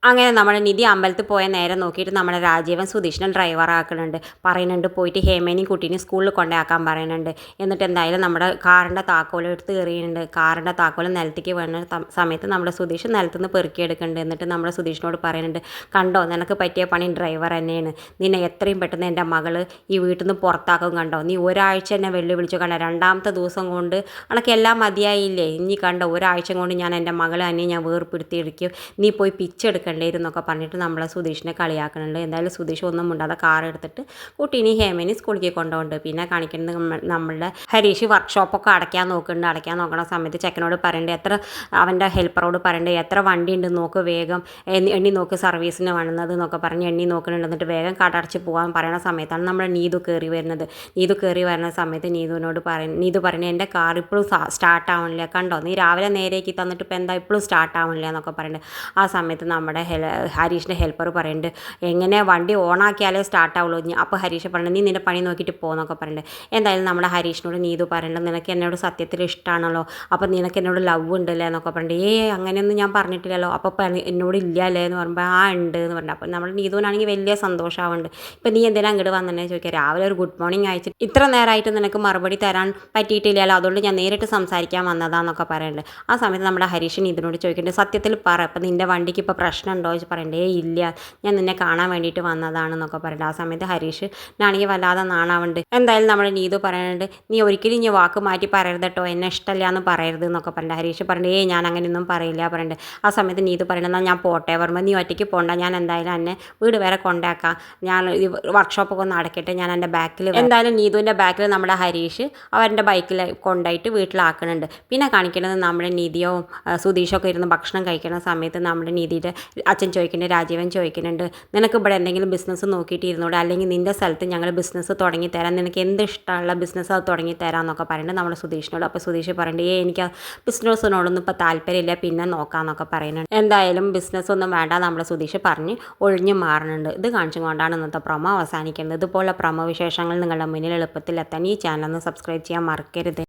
അങ്ങനെ നമ്മുടെ നിധി അമ്പലത്തിൽ പോയ നേരം നോക്കിയിട്ട് നമ്മുടെ രാജീവൻ സുധീഷിനെ ഡ്രൈവറാക്കുന്നുണ്ട്. പറയുന്നുണ്ട് പോയിട്ട് ഹേമേനെയും കുട്ടീനെയും സ്കൂളിൽ കൊണ്ടാക്കാൻ പറയുന്നുണ്ട്. എന്നിട്ട് എന്തായാലും നമ്മുടെ കാറിൻ്റെ താക്കോൽ എടുത്ത് എറിയുന്നുണ്ട്. കാറിൻ്റെ താക്കോൽ നിലത്തേക്ക് വീണ സമയത്ത് നമ്മുടെ സുധീഷ് നിലത്തുനിന്ന് പെറുക്കിയെടുക്കുന്നുണ്ട്. എന്നിട്ട് നമ്മുടെ സുധീഷിനോട് പറയുന്നുണ്ട്, കണ്ടോ നിനക്ക് പറ്റിയ പണി ഡ്രൈവർ തന്നെയാണ്. നിന്നെ എത്രയും പെട്ടെന്ന് എൻ്റെ മകൾ ഈ വീട്ടിൽ നിന്ന് പുറത്താക്കും കണ്ടോ. നീ ഒരാഴ്ച എന്നെ വെല്ലുവിളിച്ചു കണ്ടോ. രണ്ടാമത്തെ ദിവസം കൊണ്ട് അനക്കെല്ലാം മതിയായില്ലേ. ഇനി കണ്ടോ ഒരാഴ്ച കൊണ്ട് ഞാൻ എൻ്റെ മകളെ തന്നെ ഞാൻ വേർപ്പെടുത്തിയിരിക്കും. നീ പോയി പിച്ചെടുക്കേണ്ടിയിരുന്നൊക്കെ പറഞ്ഞിട്ട് നമ്മളെ സുധീഷിനെ കളിയാക്കുന്നുണ്ട്. എന്തായാലും സുധീഷ് ഒന്നും മുണ്ടാതെ കാർ എടുത്തിട്ട് കുട്ടീനെയും ഹേമേനെയും സ്കൂളിലേക്ക് കൊണ്ടുപോകുന്നുണ്ട്. പിന്നെ കാണിക്കുന്നത് നമ്മളുടെ ഹരീഷ് വർക്ക്ഷോപ്പൊക്കെ അടയ്ക്കാൻ നോക്കുന്നുണ്ട്. അടയ്ക്കാൻ നോക്കണ സമയത്ത് ചെക്കനോട് പറയേണ്ടത് അവൻ്റെ ഹെൽപ്പറോട് പറയേണ്ടത് എത്ര വണ്ടി ഉണ്ട് നോക്ക്, വേഗം എണ്ണി നോക്ക്, സർവീസിന് വന്നത് എന്നൊക്കെ പറഞ്ഞ് എണ്ണി നോക്കുന്നുണ്ട്. എന്നിട്ട് വേഗം കടടച്ച് പോകാൻ പറയുന്ന സമയത്താണ് നമ്മുടെ നീതു കയറി വരുന്നത്. നീതു കയറി വരുന്ന സമയത്ത് നീതു പറയുന്നത് എൻ്റെ കാർ ഇപ്പോഴും സ്റ്റാർട്ട് ആവണില്ല കണ്ടോ, നീ രാവിലെ നേരേക്ക് തന്നിട്ട് ഇപ്പോൾ എന്താ ഇപ്പോഴും സ്റ്റാർട്ട് ആവണില്ല എന്നൊക്കെ പറയുന്നുണ്ട്. ആ സമയത്ത് നമ്മുടെ ഹരീഷിൻ്റെ ഹെൽപ്പർ പറയുന്നുണ്ട്, എങ്ങനെ വണ്ടി ഓണാക്കിയാലേ സ്റ്റാർട്ട് ആവുള്ളൂ. അപ്പോൾ ഹരീഷ് പറയുന്നത് നീ നിൻ്റെ പണി നോക്കിയിട്ട് പോകുന്നൊക്കെ പറയുന്നുണ്ട്. എന്തായാലും നമ്മുടെ ഹരീഷിനോട് നീതു പറയുന്നുണ്ട്, നിനക്ക് എന്നോട് സത്യത്തിൽ ഇഷ്ടമാണല്ലോ, അപ്പോൾ നിനക്ക് എന്നോട് ലവ് ഉണ്ടല്ലേ എന്നൊക്കെ പറഞ്ഞിട്ട് അങ്ങനെയൊന്നും ഞാൻ പറഞ്ഞിട്ടില്ലല്ലോ, അപ്പോൾ എന്നോട് ഇല്ലല്ലേ എന്ന് പറയുമ്പോൾ ആ ഉണ്ട് എന്ന് പറഞ്ഞു. അപ്പോൾ നമ്മൾ നീതുവിനാണെങ്കിൽ വലിയ സന്തോഷമാവുന്നുണ്ട്. ഇപ്പം നീ എന്തിനാ അങ്ങോട്ട് വന്നെന്നെ ചോദിക്കുക, രാവിലെ ഒരു ഗുഡ് മോർണിംഗ് അയച്ചിട്ട് ഇത്ര നേരമായിട്ട് നിനക്ക് മറുപടി തരാൻ പറ്റിയിട്ടില്ലല്ലോ, അതുകൊണ്ട് ഞാൻ നേരിട്ട് സംസാരിക്കാൻ വന്നതാന്നൊക്കെ പറയുന്നുണ്ട്. ആ സമയത്ത് നമ്മുടെ ഹരീഷ് നീതുവിനോട് ചോദിക്കുന്നുണ്ട്, സത്യത്തിൽ പറ ഇപ്പം നിൻ്റെ വണ്ടിക്ക് ഇപ്പോൾ പ്രശ്നമുണ്ടോ എന്ന് പറയണ്ടേ. ഇല്ല, ഞാൻ നിന്നെ കാണാൻ വേണ്ടിയിട്ട് വന്നതാണെന്നൊക്കെ പറയുന്നുണ്ട്. ആ സമയത്ത് ഹരീഷിനാണെങ്കിൽ വല്ലാതെ നാണാവുണ്ട്. എന്തായാലും നമ്മുടെ നീതു പറയുന്നുണ്ട്, നീ ഒരിക്കലും ഇനി വാക്ക് മാറ്റി പറയരുത് കേട്ടോ, എന്നെ ഇഷ്ടമല്ല എന്ന് പറയരുത് എന്നൊക്കെ പറയുന്നുണ്ട്. ഹരീഷ് പറയുന്നത് ഞാൻ അങ്ങനെയൊന്നും പറയില്ല പറയുന്നുണ്ട്. ആ സമയത്ത് നീതു പറയുന്നത് ഞാൻ പോട്ടെ പറയുമ്പോൾ, നീ ഒറ്റയ്ക്ക് പോകണ്ട, ഞാൻ എന്തായാലും എന്നെ വീട് വരെ കൊണ്ടാക്കാം, ഞാൻ ഈ വർക്ക്ഷോപ്പൊക്കെ ഒന്ന് അടയ്ക്കട്ടെ, ഞാൻ എൻ്റെ ബാക്കിൽ എന്തായാലും നീതുവിൻ്റെ ബാക്കിൽ നമ്മുടെ ഹരീഷ് അവരുടെ ബൈക്കിൽ കൊണ്ടുപോയിട്ട് വീട്ടിലാക്കുന്നുണ്ട്. പിന്നെ കാണിക്കുന്നത് നമ്മുടെ നിധിയോ സുധീഷൊക്കെ ഇരുന്ന് ഭക്ഷണം കഴിക്കുന്ന സമയത്ത് നമ്മുടെ നീതിയുടെ അച്ഛൻ ചോദിക്കുന്നുണ്ട്, രാജീവൻ ചോദിക്കുന്നുണ്ട്, നിനക്ക് ഇവിടെ എന്തെങ്കിലും ബിസിനസ് നോക്കിയിട്ട് ഇരുന്നൂടെ, അല്ലെങ്കിൽ നിൻ്റെ സ്ഥലത്ത് ഞങ്ങൾ ബിസിനസ് തുടങ്ങി തരാം, നിനക്ക് എന്ത് ഇഷ്ടമുള്ള ബിസിനസ് അത് തുടങ്ങി തരാമെന്നൊക്കെ പറയുന്നുണ്ട് നമ്മുടെ സുധീഷിനോട്. അപ്പോൾ സുധീഷ് പറയുന്നുണ്ട്, എനിക്ക് ബിസിനസ്സിനോടൊന്നും ഇപ്പോൾ താല്പര്യമില്ല, പിന്നെ നോക്കാമെന്നൊക്കെ പറയുന്നുണ്ട്. എന്തായാലും ബിസിനസ് ഒന്നും വേണ്ട നമ്മുടെ സുധീഷ് പറഞ്ഞ് ഒഴിഞ്ഞു മാറുന്നുണ്ട്. ഇത് കാണിച്ചുകൊണ്ടാണ് ഇന്നത്തെ പ്രൊമോ അവസാനിക്കുന്നത്. ഇതുപോലെ പ്രൊമോ വിശേഷങ്ങൾ നിങ്ങളുടെ മുന്നിൽ എളുപ്പത്തിൽ എത്താൻ ഈ ചാനൽ ഒന്ന് സബ്സ്ക്രൈബ് ചെയ്യാൻ മറക്കരുത്.